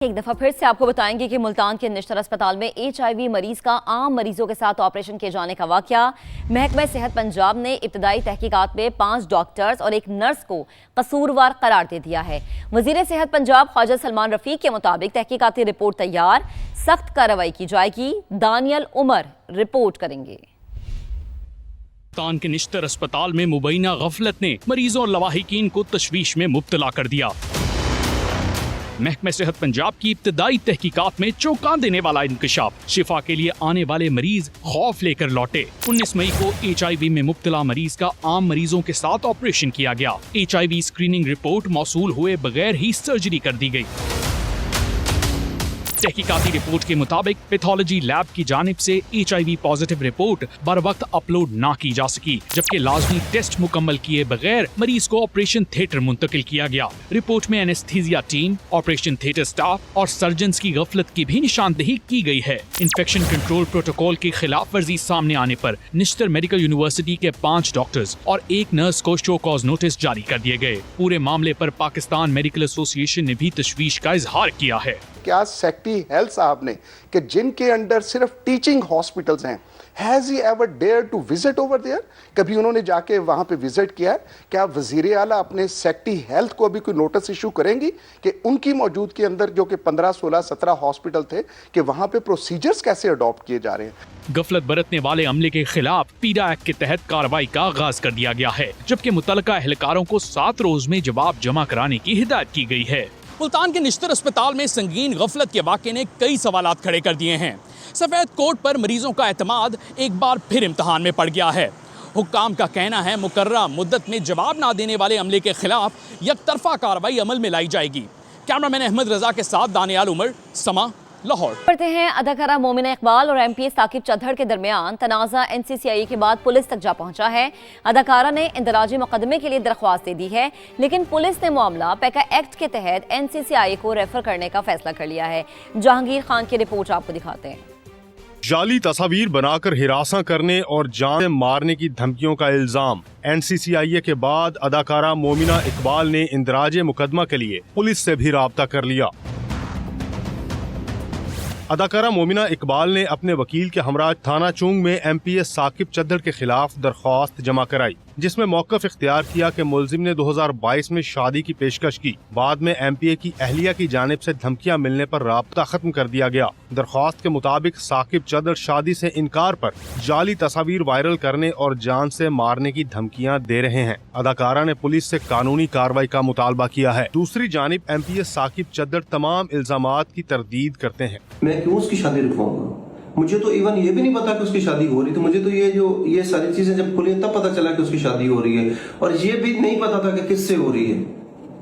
एक दफा फिर से आपको बताएंगे कि मुल्तान के निश्तर अस्पताल में HIV मरीज का आम मरीजों के साथ ऑपरेशन किए जाने का वाकया। महकमा सेहत पंजाब ने इब्तदाई तहकीकात में 5 डॉक्टर्स और एक नर्स को कसूरवार करार दे दिया है। वजीर सेहत पंजाब ख्वाजा सलमान रफीक के मुताबिक तहकीकाती रिपोर्ट तैयार, सख्त कार्रवाई की जाएगी। दानियल उमर रिपोर्ट करेंगे। मुल्तान के निश्तर अस्पताल में मुबैना गफलत ने मरीजों और लवाहिकीन को तशवीश में मुब्तला कर दिया। महकमा सेहत पंजाब की इब्तदाई तहकीकात में चौंका देने वाला इंकशाफ। शिफा के लिए आने वाले मरीज खौफ लेकर लौटे। 19 मई को HIV में मुब्तला मरीज का आम मरीजों के साथ ऑपरेशन किया गया। HIV स्क्रीनिंग रिपोर्ट मौसूल हुए बगैर ही सर्जरी कर दी गई। तहकीकाती रिपोर्ट के मुताबिक पैथोलॉजी लैब की जानिब से HIV पॉजिटिव रिपोर्ट बर वक्त अपलोड ना की जा सकी, जबकि लाजमी टेस्ट मुकम्मल किए बगैर मरीज को ऑपरेशन थिएटर मुंतकिल किया गया। रिपोर्ट में anaesthesia team, operation theatre staff और सर्जन्स की गफलत की भी निशानदेही की गई है। इन्फेक्शन कंट्रोल प्रोटोकॉल की खिलाफ वर्जी सामने आने पर निश्तर मेडिकल यूनिवर्सिटी के 5 डॉक्टर्स और एक नर्स को शो कॉज नोटिस जारी कर दिए गए। पूरे मामले पर पाकिस्तान मेडिकल एसोसिएशन ने भी तशवीश का इजहार किया है। क्या सेक्रेटरी हेल्थ साहब ने कि जिनके अंडर सिर्फ टीचिंग हॉस्पिटल्स हैं, has he ever dare to visit over there? कभी उन्होंने जाके वहां पे विजिट किया है? क्या वजीर आला अपने सेक्रेटरी हेल्थ को अभी कोई नोटिस इशू करेंगी कि उनकी मौजूदगी अंदर जो कि 15, 16, 17 हॉस्पिटल थे कि वहां पे प्रोसीजर्स कैसे अडॉप्ट किए जा रहे हैं? गफलत बरतने वाले अमले के खिलाफ पीडा एक्ट के तहत कार्रवाई का आगाज कर दिया गया है, जबकि मुतलका एहलकारों को 7 रोज में जवाब जमा कराने की हिदायत की गई है। मुल्तान के निश्तर अस्पताल में संगीन गफलत के वाक़े ने कई सवालात खड़े कर दिए हैं। सफेद कोट पर मरीजों का एतमाद एक बार फिर इम्तहान में पड़ गया है। हुक्काम का कहना है मुकर्ररा मुद्दत में जवाब ना देने वाले अमले के खिलाफ यकतरफा कार्रवाई अमल में लाई जाएगी। कैमरामैन अहमद रजा के साथ दानियाल उमर, समा, लाहौर। पढ़ते हैं अदाकारा मोमिना इकबाल और MPS साकिब चद्दड़ के दरमियान तनाज़ा NCCI के बाद पुलिस तक जा पहुंचा है। अदाकारा ने इंदराजी मुकदमे के लिए दरख्वास्त दे दी है, लेकिन पुलिस ने मामला पैका एक्ट के तहत NCCI को रेफर करने का फैसला कर लिया है। जहांगीर खान की रिपोर्ट आपको दिखाते हैं। जाली तस्वीर बनाकर हिरासा करने और जान मारने की धमकियों का इल्जाम। NCCI के बाद अदाकारा मोमिना इकबाल ने इंदराज मुकदमा के लिए पुलिस से भी राब्ता कर लिया। अदाकारा मोमिना इकबाल ने अपने वकील के हमरा थाना चुंग में MPS साकिब चद्दड़ के खिलाफ दरख्वास्त जमा कराई, जिसमें मौक़िफ़ इख्तियार किया कि मुलजिम ने 2022 में शादी की पेशकश की। बाद में MPA की अहलिया की जानिब से धमकियां मिलने पर राब्ता खत्म कर दिया गया। दरख्वास्त के मुताबिक साकिब चद्दड़ शादी से इनकार पर जाली तस्वीर वायरल करने और जान से मारने की धमकियां दे रहे हैं। अदाकारा ने पुलिस से कानूनी कार्रवाई का मुतालबा किया है। दूसरी जानिब MPS साकिब चद्दड़ तमाम इल्जामात की तरदीद करते हैं। मैं क्यों उसकी शादी रुकवाऊंगा? मुझे तो इवन ये भी नहीं पता कि उसकी शादी हो रही, तो मुझे तो ये सारी चीजें जब खुली तब पता चला कि उसकी शादी हो रही है, और ये भी नहीं पता था कि किससे हो रही है।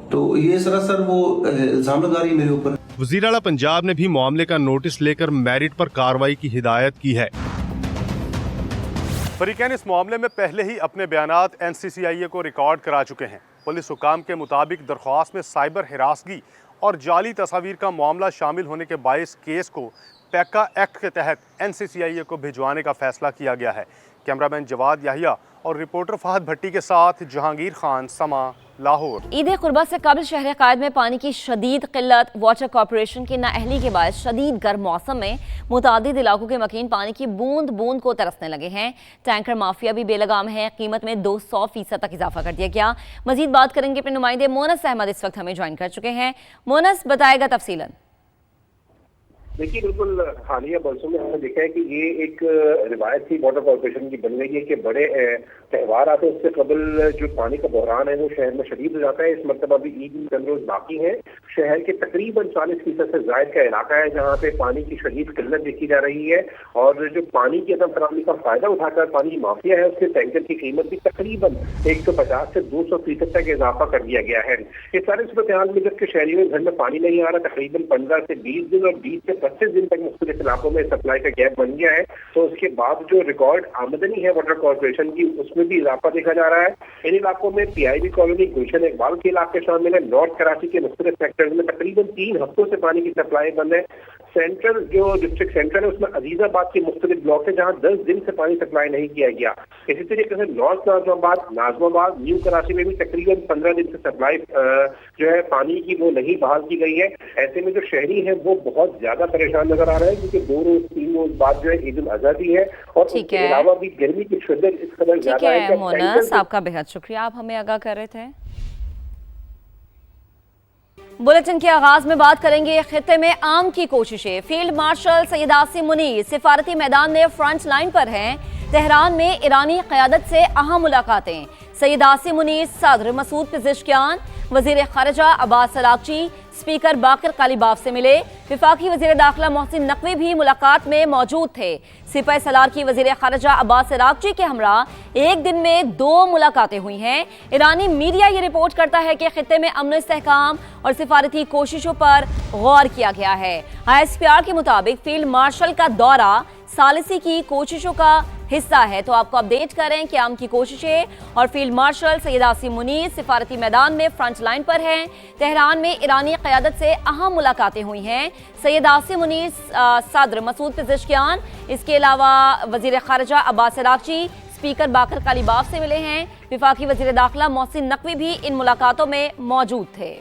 तो ये सरासर वो इल्जाम लगा रही है मेरे ऊपर। वज़ीर आला पंजाब ने भी मामले का नोटिस लेकर मैरिट पर कार्रवाई की हिदायत की है। फरीकैन इस मामले में पहले ही अपने बयानात NCCI को रिकॉर्ड करा चुके हैं। पुलिस हुकाम के मुताबिक दरख्वास्त में साइबर हिरासगी और जाली तस्वीर का मामला शामिल होने के बायस केस को पैका एक्ट के तहत NCCI को भिजवाने का फैसला किया गया है। कैमरामैन जवाद याहिया और रिपोर्टर फहद भट्टी के साथ जहांगीर खान, समा, लाहौर। ईद कुर्बा से कबल शहर कायद में पानी की शदीद किल्लत। वाटर कॉरपोरेशन की नाअहली के बाद शदीद गर्म मौसम में मुतादिद इलाकों के मकीन पानी की बूंद बूंद को तरसने लगे हैं। टैंकर माफिया भी बेलगाम है। कीमत में 200% तक इजाफा कर दिया गया। मजीद बात करेंगे अपने नुमाइंदे मोनस अहमद इस वक्त हमें ज्वाइन कर चुके हैं। मोनस बताएगा तफसीलन। देखिए, बिल्कुल हालिया बरसों में हमने देखा है कि ये एक रिवायत थी वाटर कॉर्पोरेशन की बन गई है कि बड़े त्यौहार आते हैं उससे कबल जो पानी का बहरान है वो शहर में शदीद हो जाता है। इस मरतबा भी ईद में चंद रोज बाकी है। शहर के तकरीबन 40% से ज्यादा का इलाका है जहाँ पे पानी की शदीद किल्लत देखी जा रही है, और जो पानी की अदम फराहमी का फायदा उठाकर पानी की माफिया है उसके टैंकर की कीमत भी तकरीबन 150 से 200% तक इजाफा कर दिया गया है। इस सारे सूरत हाल में जबकि शहरियों के घर में पानी नहीं आ रहा, तकरीबन 15 से 20 दिन और 20 से 25 दिन तक मुख्तलिफ इलाकों में सप्लाई का गैप बन गया है। तो उसके बाद जो रिकॉर्ड आमदनी है वाटर कॉर्पोरेशन की उसमें भी इजाफा देखा जा रहा है। इन इलाकों में PIB कॉलोनी, गुलशन इकबाल के इलाके शामिल है। नॉर्थ कराची के मुख्तलिफ सेक्टर्स में तकरीबन 3 हफ्तों से पानी की सप्लाई बंद है। सेंट्रल जो डिस्ट्रिक्ट सेंट्रल है उसमें अजीजाबाद के मुख्तलिफ ब्लॉक है जहाँ 10 दिन से पानी सप्लाई नहीं किया गया। इसी तरीके से नॉर्थ नाजमाबाद, न्यू कराची में भी तकरीबन 15 दिन से सप्लाई जो है पानी की वो नहीं बहाल की गई है। ऐसे में जो शहरी है वो बहुत ज्यादा परेशान नजर आ रहे हैं क्योंकि 2 रोज 3 रोज बाद जो है ईद उल अजहा भी है और उसके अलावा भी गर्मी की शिद्दत इस कदर ज्यादा है। मोनस, आपका बेहद शुक्रिया, आप हमें आगाह कर रहे थे। बुलेटिन के आगाज में बात करेंगे खित्ते में आम की कोशिशें। फील्ड मार्शल सैयद आसिम मुनीर सिफारती मैदान में फ्रंट लाइन पर हैं। तेहरान में ईरानी क़यादत से अहम मुलाकातें। सैयद आसिम मुनीर सदर मसूद पिज़ेशकियान, वजीर खारजा अब्बास अरागची, स्पीकर बाकिर कालीबाफ से मिले। विफाकी वजीर दाखिला मोहसिन नकवी भी मुलाकात में मौजूद थे। सिपाही सलार की वजीर खारजा अब्बास अरागची के हमरा एक दिन में 2 मुलाकातें हुई हैं। ईरानी मीडिया ये रिपोर्ट करता है कि खित्ते में अमन इस्तेहकाम और सिफारती कोशिशों पर गौर किया गया है। ISPR के मुताबिक फील्ड मार्शल का दौरा सालिसी की कोशिशों का हिस्सा है। तो आपको अपडेट करें कि आम की कोशिशें और फील्ड मार्शल सैयद आसिम मुनीर सिफारती मैदान में फ्रंट लाइन पर हैं। तेहरान में ईरानी क़यादत से अहम मुलाकातें हुई हैं। सैयद आसिम मुनीर सदर मसूद पिज़ेशकियान, इसके अलावा वजीर खारजा अब्बास अरागची, स्पीकर बाकिर कालीबाफ से मिले हैं। विफाकी वजीर दाखिला मोहसिन नकवी भी इन मुलाकातों में मौजूद थे।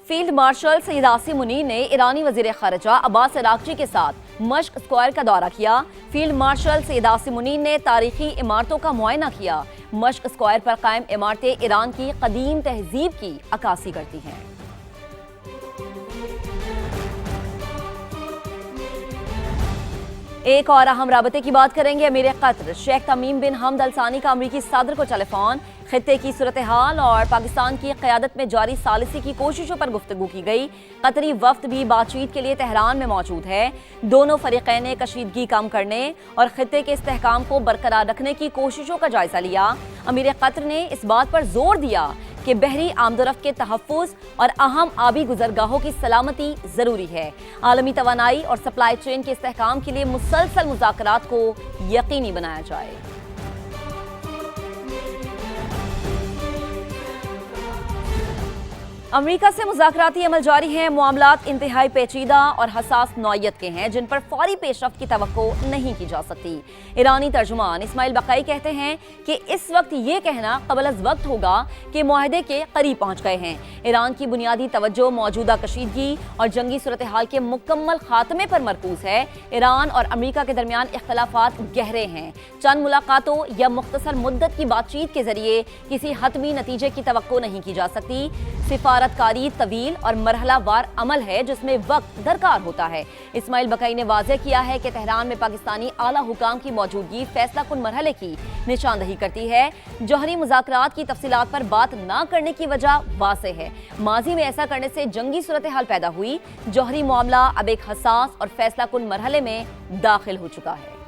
फील्ड मार्शल सैयद आसिम मुनीर ने ईरानी वजीर खारजा अब्बास अरागची के साथ मश्क स्क्वायर का दौरा किया। फील्ड मार्शल सैयद आसिम मुनीर ने तारीखी इमारतों का मुआयना किया। मश्क स्क्वायर पर कायम इमारतें ईरान की कदीम तहजीब की अक्कासी करती हैं। एक और अहम राबते की बात करेंगे। अमीर कतर शेख तमीम बिन हमद अल सानी का अमरीकी सदर को टेलीफोन। खित्ते की सूरत हाल और पाकिस्तान की क़यादत में जारी सालिसी की कोशिशों पर गुफ्तगू की गई। कतरी वफ्द भी बातचीत के लिए तेहरान में मौजूद है। दोनों फरीक़ैन ने कशीदगी कम करने और खित्ते के इस्तेहकाम को बरकरार रखने की कोशिशों का जायजा लिया। अमीर कतर ने इस बात पर जोर दिया कि बहरी आमदोरफ्त के तहफ़्फ़ुज़ और अहम आबी गुज़रगाहों की सलामती ज़रूरी है। आलमी तवानाई और सप्लाई चेन के इस्तेहकाम के लिए मुसलसल मुज़ाकरात को यकीनी बनाया जाए। अमेरिका से मुज़ाकराती अमल जारी हैं। मामलात इंतहाई पेचीदा और हसास नौइयत के हैं जिन पर फौरी पेशरफ्त की तवक्को नहीं की जा सकती। ईरानी तर्जुमान इस्माइल बकाई कहते हैं कि इस वक्त ये कहना क़बल अज़ वक्त होगा कि मुआहदे के करीब पहुँच गए हैं। ईरान की बुनियादी तवज्जो मौजूदा कशीदगी और जंगी सूरत हाल के मुकम्मल खात्मे पर मरकूज़ है। ईरान और अमेरिका के दरमियान इख्तलाफात गहरे हैं। चंद मुलाकातों या मुख्तसर मुद्दत की बातचीत के जरिए किसी हतमी नतीजे की तवक्को नहीं की जा सकती। सिफारतकारी तवील और मरहलावार अमल है जिसमें वक्त दरकार होता है। इस्माइल बकाई ने वाज़ेह किया है कि तेहरान में पाकिस्तानी आला हुकाम की मौजूदगी फैसला कुन मरहले की निशानदही करती है। जौहरी मुज़ाकरात की तफसीलात पर बात न करने की वजह वाज़ेह है। माजी में ऐसा करने से जंगी सूरत हाल पैदा हुई। जौहरी मामला अब एक हसास और फैसला कुन मरहले में दाखिल हो चुका है।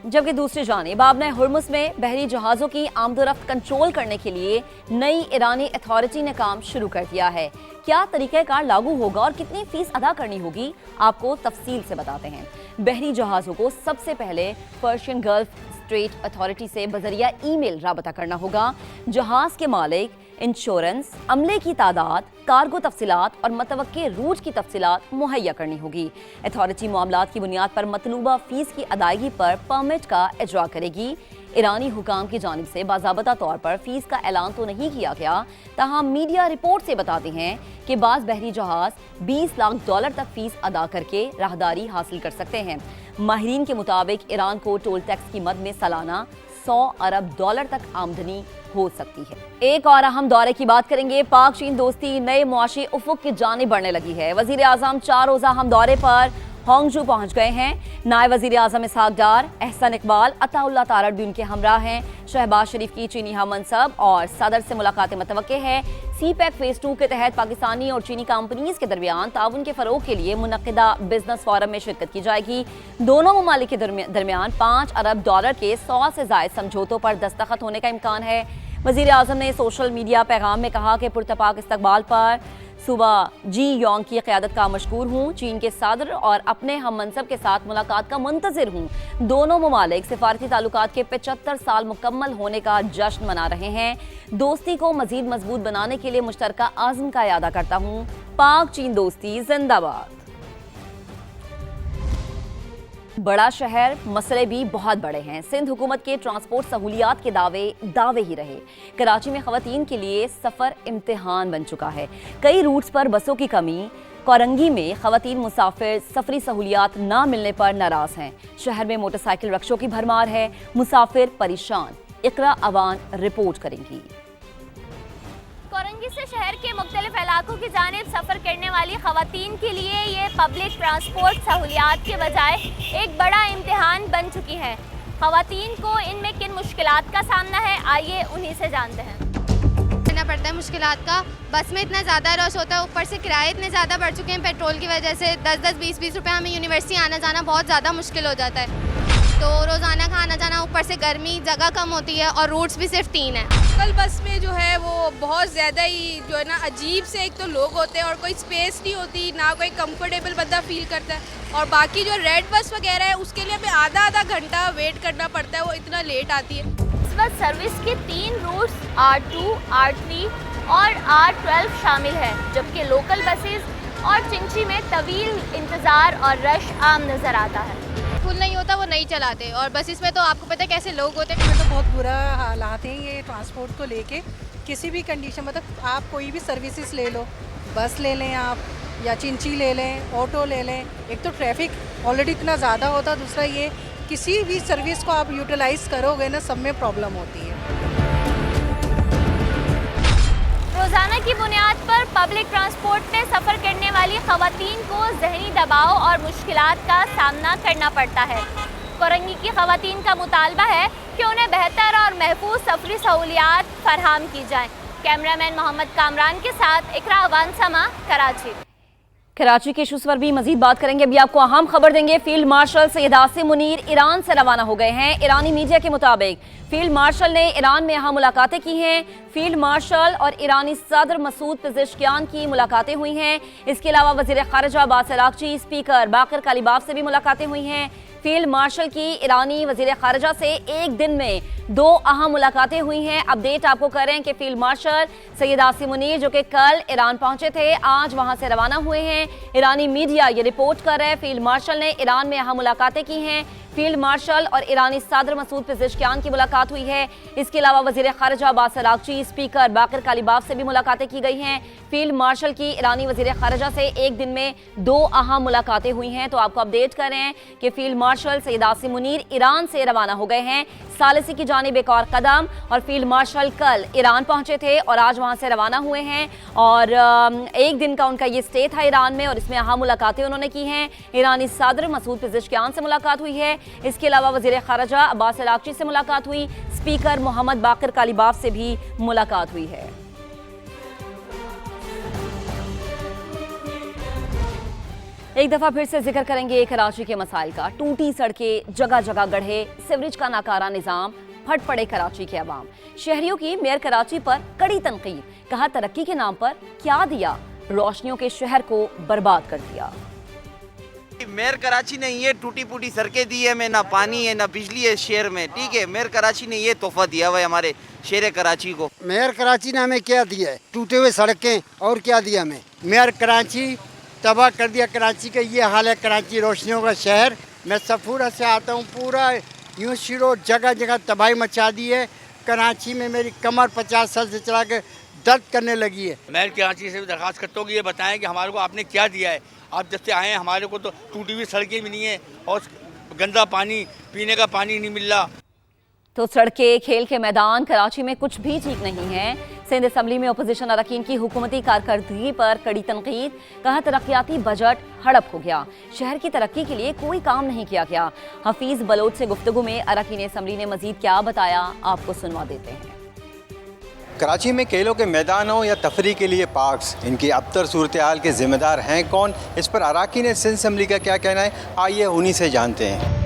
जबकि दूसरी जानिब आबना हुर्मुज़ में बहरी जहाज़ों की आमदोरफ्त कंट्रोल करने के लिए नई ईरानी अथॉरिटी ने काम शुरू कर दिया है। क्या तरीक़ाकार लागू होगा और कितनी फीस अदा करनी होगी, आपको तफसील से बताते हैं। बहरी जहाज़ों को सबसे पहले पर्शियन गल्फ स्ट्रेट अथॉरिटी से बजरिया ईमेल राबता करना होगा। जहाज़ के मालिक, इंश्योरेंस, अमले की तादाद, कार्गो तफसीलात और मतवक्के रूट की तफसीलात मुहैया करनी होगी। अथॉरिटी मामलात की बुनियाद पर मतलूबा फीस की अदायगी पर परमिट का इजरा करेगी। ईरानी हुकाम की जानिब से बाज़ाबता तौर पर फीस का ऐलान तो नहीं किया गया, ताहम मीडिया रिपोर्ट से बताते हैं कि बाज़ बहरी जहाज़ $20 लाख तक फीस अदा करके राहदारी हासिल कर सकते हैं। माहिरीन के मुताबिक ईरान को टोल टैक्स की मद में सालाना $100 अरब तक आमदनी हो सकती है। एक और अहम दौरे की बात करेंगे। पाक चीन दोस्ती नए मुआशी उफुक की जानिब बढ़ने लगी है। वजीर आज़म 4 रोज़ा अहम दौरे पर होंगजू पहुंच गए हैं। नायब वजीर आज़म इसहाक डार, एहसन इकबाल, अताउल्लाह तारड़ भी उनके हमरा हैं। शहबाज शरीफ की चीनी हम मनसब और सदर से मुलाकातें मुतवक्के है। CPEC फेज़ 2 के तहत पाकिस्तानी और चीनी कंपनीज के दरमियान ताउन के फ़रोग के लिए मुनक़िदा बिजनेस फोरम में शिरकत की जाएगी। दोनों ममालिक के दरमियान $5 अरब के 100 से ज़ायद समझौतों पर दस्तखत होने का इम्कान है। वज़ीर आज़म ने सोशल मीडिया पैगाम में कहा कि पुरतपाक इस्तकबाल पर सुबह जी योंग की क़यादत का मशकूर हूँ। चीन के सदर और अपने हम मनसब के साथ मुलाकात का मुंतज़िर हूँ। दोनों ममालिक सिफारती ताल्लुकात के 75 साल मुकम्मल होने का जश्न मना रहे हैं। दोस्ती को मजीद मजबूत बनाने के लिए मुश्तरका आज़म का इरादा करता हूँ। पाक चीन दोस्ती जिंदाबाद। बड़ा शहर, मसले भी बहुत बड़े हैं। सिंध हुकूमत के ट्रांसपोर्ट सहूलियात के दावे ही रहे। कराची में ख़वातीन के लिए सफ़र इम्तिहान बन चुका है। कई रूट्स पर बसों की कमी। कोरंगी में ख़वातीन मुसाफिर सफरी सहूलियात ना मिलने पर नाराज़ हैं। शहर में मोटरसाइकिल रक्शों की भरमार है। मुसाफिर परेशान। इकरा अवान रिपोर्ट करेंगी। कोरंगी से शहर के मुख्तलिफ इलाकों की जानिब सफ़र करने वाली ख़वातीन के लिए ये पब्लिक ट्रांसपोर्ट सहूलियात के बजाय एक बड़ा इम्तिहान बन चुकी है। ख़वातीन को इनमें किन मुश्किलात का सामना है, आइए उन्हीं से जानते हैं। करना पड़ता है मुश्किलात का। बस में इतना ज़्यादा रश होता है, ऊपर से किराए इतने ज़्यादा बढ़ चुके हैं पेट्रोल की वजह से। 10-10, 20-20 रुपये हमें यूनिवर्सिटी आना जाना बहुत ज़्यादा मुश्किल हो जाता है। तो रोज़ाना का आना जाना, ऊपर से गर्मी, जगह कम होती है और रूट्स भी सिर्फ 3 हैं। कल बस में जो है वो बहुत ज़्यादा ही जो है ना अजीब से, एक तो लोग होते हैं और कोई स्पेस नहीं होती, ना कोई कंफर्टेबल बंदा फील करता है। और बाकी जो रेड बस वगैरह है उसके लिए हमें आधा घंटा वेट करना पड़ता है, वो इतना लेट आती है। इस बस सर्विस के 3 रूट्स R2, R3 और R12 शामिल है, जबकि लोकल बसेस और चिंची में तवील इंतज़ार और रश आम नज़र आता है। फुल नहीं होता वो नहीं चलाते, और बस इसमें तो आपको पता है कैसे लोग होते हैं। इसमें तो बहुत बुरा हालात हैं ये ट्रांसपोर्ट को लेके। किसी भी कंडीशन, मतलब आप कोई भी सर्विसेज ले लो, बस ले लें आप या चिंची ले लें, ऑटो ले लें, एक तो ट्रैफिक ऑलरेडी इतना ज़्यादा होता, दूसरा ये किसी भी सर्विस को आप यूटिलाइज़ करोगे ना, सब में प्रॉब्लम होती है। रोज़ाना की बुनियाद पर पब्लिक ट्रांसपोर्ट में सफ़र करने वाली ख़वातीन को ज़हनी दबाव और मुश्किलात का सामना करना पड़ता है। कोरंगी की ख़वातीन का मुतालबा है कि उन्हें बेहतर और महफूज सफरी सहूलियात फराहम की जाएँ। कैमरामैन मोहम्मद कामरान के साथ इकरा अवान समा, कराची। कराची के इशूज़ पर भी मजीद बात करेंगे। अभी आपको अहम खबर देंगे। Field marshal Syed Asim Munir Iran से रवाना हो गए हैं। ईरानी मीडिया के मुताबिक फील्ड मार्शल ने ईरान में अहम मुलाकातें की हैं। फील्ड मार्शल और ईरानी सदर मसूद पेज़ेश्कियान की मुलाकातें हुई हैं। इसके अलावा वज़ीर ख़ारिजा अब्बास अराग़ची, स्पीकर बाक़िर कालिबाफ से भी मुलाकातें हुई हैं। फील्ड मार्शल की ईरानी वज़ीर ख़ारिजा से एक दिन में 2 अहम मुलाकातें हुई हैं। अपडेट आपको कर रहे हैं कि फील्ड मार्शल सैयद आसिम मुनीर, जो कि कल ईरान पहुंचे थे, आज वहां से रवाना हुए हैं। ईरानी मीडिया ये रिपोर्ट कर रहा है फील्ड मार्शल ने ईरान में अहम मुलाकातें की हैं। फील्ड मार्शल और ईरानी सदर मसूद पेज़ेश्कियान की मुलाकात हुई है। इसके अलावा वज़ीर ख़ारिजा अब्बास अराग़ची, स्पीकर बाक़िर कालिबाफ से भी मुलाकातें की गई हैं। फील्ड मार्शल की ईरानी वज़ीर ख़ारिजा से एक दिन में 2 अहम मुलाकातें हुई हैं। तो आपको अपडेट कर रहे हैं कि field marshal Syed Asim Munir Iran से रवाना हो गए हैं। सालिसी की जानिब एक और कदम, और फील्ड मार्शल कल ईरान पहुंचे थे और आज वहां से रवाना हुए हैं। और एक दिन का उनका ये स्टे था ईरान में, और इसमें अहम मुलाकातें उन्होंने की हैं। ईरानी सदर मसूद पेज़ेश्कियान से मुलाकात हुई है। इसके अलावा वज़ीर ख़ारिजा अब्बास अराग़ची से मुलाकात हुई। स्पीकर मोहम्मद बाक़िर कालिबाफ से भी मुलाकात हुई है। एक दफ़ा फिर से जिक्र करेंगे कराची के मसाइल का। टूटी सड़कें, जगह जगह गड्ढे, सीवरेज का नाकारा निज़ाम, फट पड़े कराची के अवाम। शहरियों की मेयर कराची पर कड़ी तनकीद। कहा तरक्की के नाम पर क्या दिया, रोशनियों के शहर को बर्बाद कर दिया। मेयर कराची ने ये टूटी फूटी सड़कें दी है, में ना पानी है ना बिजली है शहर में, ठीक है। मेयर कराची ने ये तोहफा दिया हुआ है हमारे शहर कराची को। मेयर कराची ने हमें क्या दिया है? टूटे हुए सड़कें, और क्या दिया हमें? मेयर कराची तबाह कर दिया। कराची का ये हाल है, कराची रोशनियों का शहर। मैं सफूरा से आता हूँ, पूरा यूँ शिरो जगह जगह तबाही मचा दी है। कराची में मेरी कमर 50 साल से चला के दर्द करने लगी है। मेयर कराची से भी दरख्वास्त करता हूँ कि ये बताएं कि हमारे को आपने क्या दिया है। आप जब से आए हैं हमारे को तो टूटी हुई सड़कें भी नहीं है और गंदा पानी, पीने का पानी नहीं मिल रहा। तो सड़कें, खेल के मैदान, कराची में कुछ भी ठीक नहीं है। सिंध असम्बली में अपोजिशन अरकान की हुकूमती कारकर्दगी पर कड़ी तनकीद। कहा तरक्याती बजट हड़प हो गया, शहर की तरक्की के लिए कोई काम नहीं किया गया। हफीज बलोच से गुफ्तगू में अरकान असम्बली ने मजीद क्या बताया, आपको सुनवा देते हैं। कराची में खेलों के मैदानों या तफरी के लिए पार्क्स, इनकी अबतर सूरत हाल के ज़िम्मेदार हैं कौन? इस पर अरकान सिंध असम्बली का क्या कहना है, आइए उन्हीं से जानते हैं।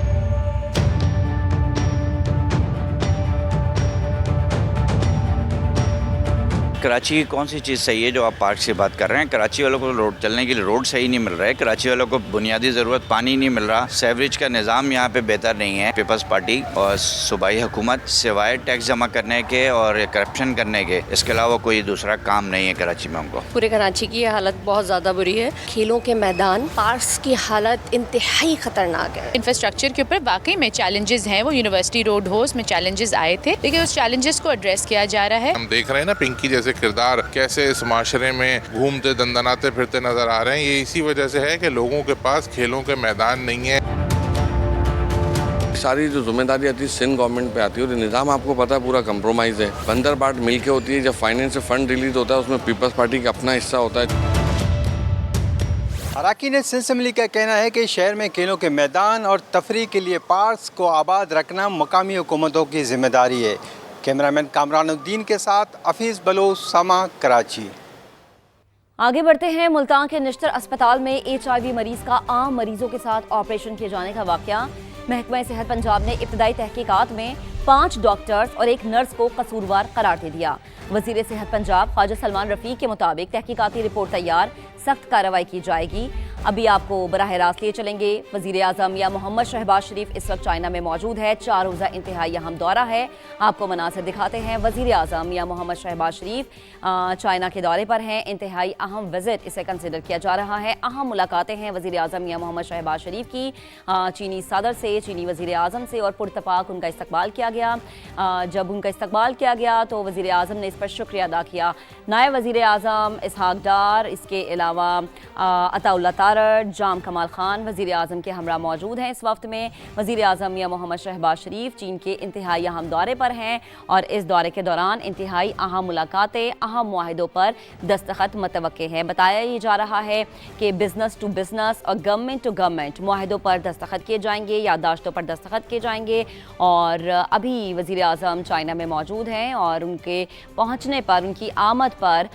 कराची की कौन सी चीज़ सही है जो आप पार्क से बात कर रहे हैं? कराची वालों को रोड चलने के लिए रोड सही नहीं मिल रहा है, कराची वालों को बुनियादी ज़रूरत पानी नहीं मिल रहा, सेवरेज का निज़ाम यहाँ पे बेहतर नहीं है। पीपल्स पार्टी और सूबाई हुकूमत सिवाय टैक्स जमा करने के और करप्शन करने के, इसके अलावा कोई दूसरा काम नहीं है कराची में उनको। पूरे कराची की हालत बहुत ज़्यादा बुरी है। खेलों के मैदान, पार्क्स की हालत इंतहाई ख़तरनाक है। इंफ्रास्ट्रक्चर के ऊपर वाकई में चैलेंजेस हैं। वो यूनिवर्सिटी रोड हो, उसमें चैलेंजेस आए थे, लेकिन उस चैलेंजेस को एड्रेस किया जा रहा है। हम देख रहे हैं ना पिंकी जैसे किरदार कैसे इस माशरे में घूमते दंदनाते फिरते नजर आ रहे हैं। ये इसी वजह से है कि लोगों के पास खेलों के मैदान नहीं है। सारी जो जिम्मेदारी आती है सिंध गवर्नमेंट पे आती है और निज़ाम आपको पता है पूरा कंप्रोमाइज़ है। बंदर बाट मिल के होती है। जब फाइनेंस से फंड रिलीज होता है उसमें पीपल्स पार्टी का अपना हिस्सा होता है। अराकीन सिंध असम्बली का कहना है कि शहर में खेलों के मैदान और तफरीह के लिए पार्क्स को आबाद रखना मकामी हुकूमतों की जिम्मेदारी है। कैमरामैन कामरानुद्दीन के साथ हफीज़ बलोच, सामा, कराची। आगे बढ़ते हैं। मुल्तान के निश्तर अस्पताल में HIV मरीज का आम मरीजों के साथ ऑपरेशन किए जाने का वाकया। महकमा सेहत पंजाब ने इब्तदाई तहकीकात में 5 डॉक्टर्स और एक नर्स को कसूरवार करार दे दिया। वजीर सेहत पंजाब ख्वाजा सलमान रफीक के मुताबिक तहकीकाती रिपोर्ट तैयार, सख्त कार्रवाई की जाएगी। अभी आपको बराह रास्त लिए चलेंगे। वजीर आज़म मियां मोहम्मद शहबाज शरीफ इस वक्त चाइना में मौजूद है। 4 रोज़ा इंतहाई अहम दौरा है। आपको मनासिर दिखाते हैं। वजीर आज़म मियां मोहम्मद शहबाज शरीफ चाइना के दौरे पर हैं। इंतहाई अहम विजिट इसे कंसिडर किया जा रहा है। अहम मुलाकातें हैं वजीर आज़म मियां मोहम्मद शहबाज शरीफ की चीनी सदर से, चीनी वजीर आज़म से, और पुरतपाक उनका इस्तकबाल किया गया। जब उनका इस्तकबाल किया गया तो वजीर आज़म ने इस पर शुक्रिया अदा किया। नायब वजीर आज़म इसहाक डार, इसके अलावा अताउल्लाह तारड़, जाम कमाल खान वजीर आज़म के हमरा मौजूद हैं। इस वक्त में वजीर आज़म मियां मोहम्मद शहबाज शरीफ चीन के इंतहाई अहम दौरे पर हैं और इस दौरे के दौरान इंतहाई अहम मुलाकातें, अहम मुआहिदों पर दस्तखत मतवक्के हैं। बताया ये जा रहा है कि बिजनेस टू बिजनेस और गवर्नमेंट टू गवर्नमेंट मुआहिदों पर दस्तखत किए जाएंगे, याददाश्तों पर दस्तखत किए जाएंगे। और अभी वजीर आज़म चाइना में मौजूद हैं और उनके पहुँचने पर, उनकी आमद पर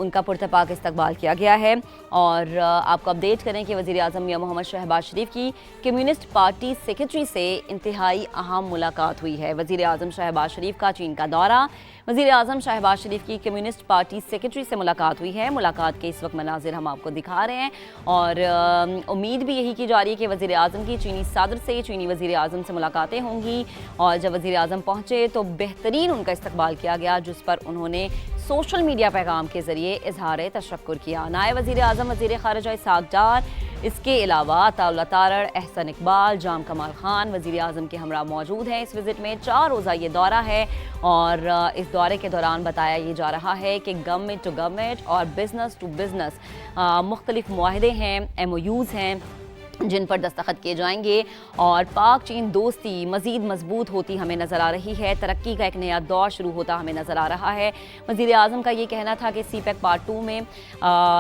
उनका पुरतपाक इस्तकबाल किया गया है। और आपको अपडेट करें कि वज़ीर आज़म मियां मोहम्मद शहबाज शरीफ की कम्युनिस्ट पार्टी सेक्रेटरी से इंतहाई अहम मुलाकात हुई है। वज़ीर आज़म शहबाज शरीफ का चीन का दौरा, वज़ीर आज़म शहबाज शरीफ की कम्युनिस्ट पार्टी सेक्रेटरी से मुलाकात हुई है। मुलाकात के इस वक्त मनाजिर हम आपको दिखा रहे हैं और उम्मीद भी यही की जा रही है कि वज़ीर आज़म की चीनी सदर से, चीनी वज़ीर आज़म से मुलाकातें होंगी। और जब वज़ीर आज़म पहुँचे तो बेहतरीन उनका इस्तकबाल किया गया, जिस पर उन्होंने सोशल मीडिया पैगाम के ज़रिए इजहार तशक्कुर किया। नायब वज़ीर आज़म वज़ीर ख़ारिजा इसहाक डार, इसके अलावा अताउल्लाह तारड़, एहसन इकबाल, जाम कमाल खान वज़ीर आज़म के हमरा मौजूद हैं। इस विज़िट में 4 रोज़ा ये दौरा है और इस दौरे के दौरान बताया ये जा रहा है कि गवर्नमेंट टू गवर्नमेंट और बिज़नेस टू बिज़नेस मुख्तलिफ मुआहदे हैं, MOUs हैं जिन पर दस्तखत किए जाएंगे और पाक चीन दोस्ती मज़ीद मजबूत होती हमें नज़र आ रही है। तरक्की का एक नया दौर शुरू होता हमें नज़र आ रहा है। वज़ीर आज़म का ये कहना था कि CPEC पार्ट 2 में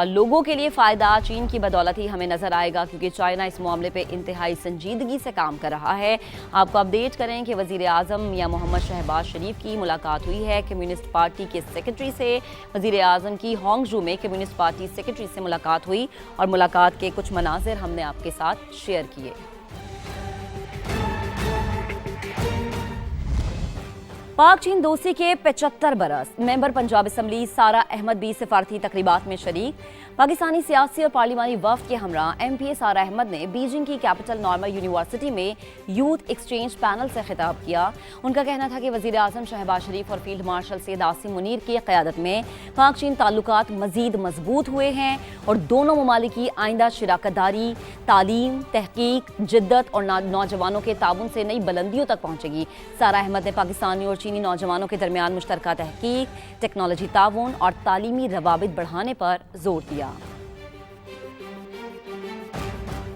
लोगों के लिए फ़ायदा चीन की बदौलत ही हमें नज़र आएगा, क्योंकि चाइना इस मामले पर इंतहाई संजीदगी से काम कर रहा है। आपको अपडेट करें कि वज़ीर आज़म मियां मोहम्मद शहबाज शरीफ की मुलाकात हुई है कम्युनिस्ट पार्टी के सेक्रेटरी से। वज़ीर आज़म की होंगजू में कम्युनिस्ट पार्टी सेक्रेटरी से मुलाकात हुई और मुलाकात के कुछ मनाजिर हमने आपके साथ शेयर किए। पाक चीन दोस्ती के 75 बरस, मेंबर पंजाब असम्बली सारा अहमद भी सिफारती तकरीबात में शरीक। पाकिस्तानी सियासी और पार्लिमानी वफ्द के हमरा MPA सारा अहमद ने बीजिंग की कैपिटल नॉर्मल यूनिवर्सिटी में यूथ एक्सचेंज पैनल से खिताब किया। उनका कहना था कि वज़ीर आज़म शहबाज शरीफ और फील्ड मार्शल सैयद आसिम मुनीर की क़यादत में पाक चीन ताल्लुकात मज़ीद मजबूत हुए हैं और दोनों ममालिक की आइंदा शराकतदारी तालीम, तहकीक, जिद्दत और नौजवानों के ताउन से नई बुलंदियों तक पहुँचेगी। सारा अहमद ने पाकिस्तानी और चीनी नौजवानों के दरमियान मुश्तरका तहकीक, टेक्नोलॉजी ताउन और तालीमी रवाबित बढ़ाने पर जोर दिया।